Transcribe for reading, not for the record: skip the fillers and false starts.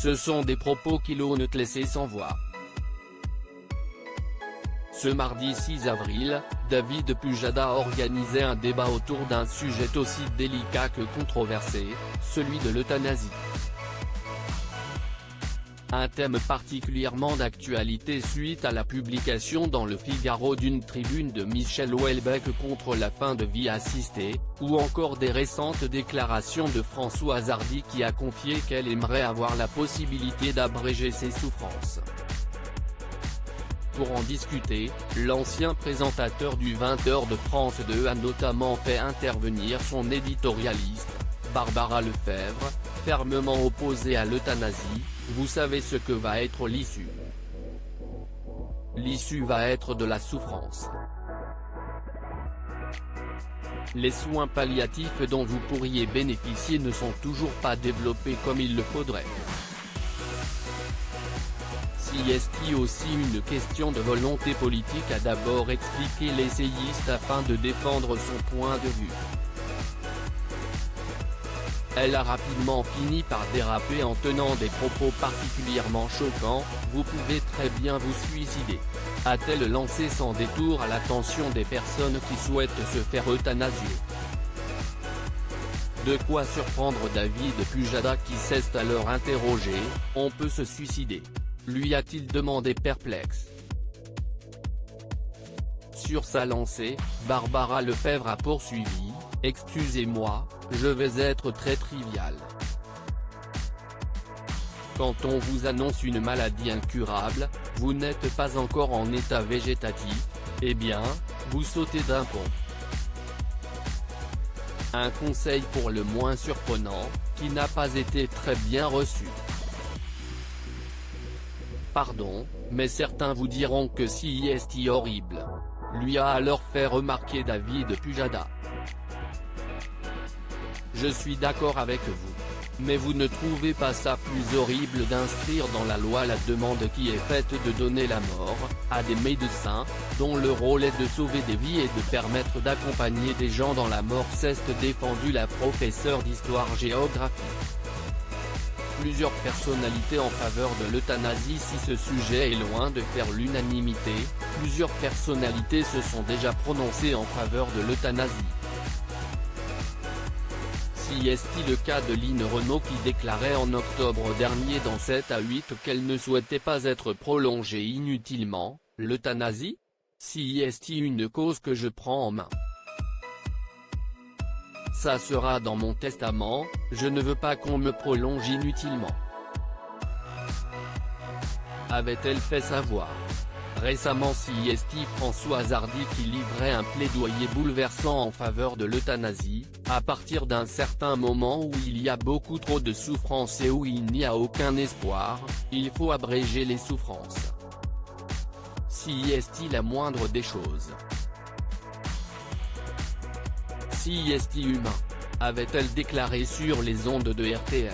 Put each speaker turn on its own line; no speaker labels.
Ce sont des propos qui l'ont laissé sans voix. Ce mardi 6 avril, David Pujada organisait un débat autour d'un sujet aussi délicat que controversé, celui de l'euthanasie. Un thème particulièrement d'actualité suite à la publication dans Le Figaro d'une tribune de Michel Houellebecq contre la fin de vie assistée, ou encore des récentes déclarations de Françoise Hardy qui a confié qu'elle aimerait avoir la possibilité d'abréger ses souffrances. Pour en discuter, l'ancien présentateur du 20h de France 2 a notamment fait intervenir son éditorialiste, Barbara Lefebvre, fermement opposée à l'euthanasie. Vous savez ce que va être l'issue. L'issue va être de la souffrance. Les soins palliatifs dont vous pourriez bénéficier ne sont toujours pas développés comme il le faudrait. Si est-il aussi une question de volonté politique, a d'abord expliqué l'essayiste afin de défendre son point de vue. Elle a rapidement fini par déraper en tenant des propos particulièrement choquants, « Vous pouvez très bien vous suicider », a-t-elle lancé sans détour à l'attention des personnes qui souhaitent se faire euthanasier. De quoi surprendre David Pujada qui s'est alors interrogé, « On peut se suicider ?» lui a-t-il demandé perplexe. Sur sa lancée, Barbara Lefebvre a poursuivi, « Excusez-moi, je vais être très trivial. Quand on vous annonce une maladie incurable, vous n'êtes pas encore en état végétatif, eh bien, vous sautez d'un pont. » Un conseil pour le moins surprenant, qui n'a pas été très bien reçu. Pardon, mais certains vous diront que si est horrible. Lui a alors fait remarquer David Pujada. Je suis d'accord avec vous. Mais vous ne trouvez pas ça plus horrible d'inscrire dans la loi la demande qui est faite de donner la mort, à des médecins, dont le rôle est de sauver des vies et de permettre d'accompagner des gens dans la mort, s'est défendu la professeure d'histoire-géographie. Plusieurs personnalités en faveur de l'euthanasie. Si ce sujet est loin de faire l'unanimité, plusieurs personnalités se sont déjà prononcées en faveur de l'euthanasie. Si est-il le cas de Line Renaud qui déclarait en octobre dernier dans 7 à 8 qu'elle ne souhaitait pas être prolongée inutilement, l'euthanasie ? Si est-il une cause que je prends en main ? Ça sera dans mon testament, je ne veux pas qu'on me prolonge inutilement. Avait-elle fait savoir récemment. Si est-il Françoise Hardy qui livrait un plaidoyer bouleversant en faveur de l'euthanasie, à partir d'un certain moment où il y a beaucoup trop de souffrance et où il n'y a aucun espoir, il faut abréger les souffrances. Si est-il la moindre des choses. Si est-il humain, avait-elle déclaré sur les ondes de RTL.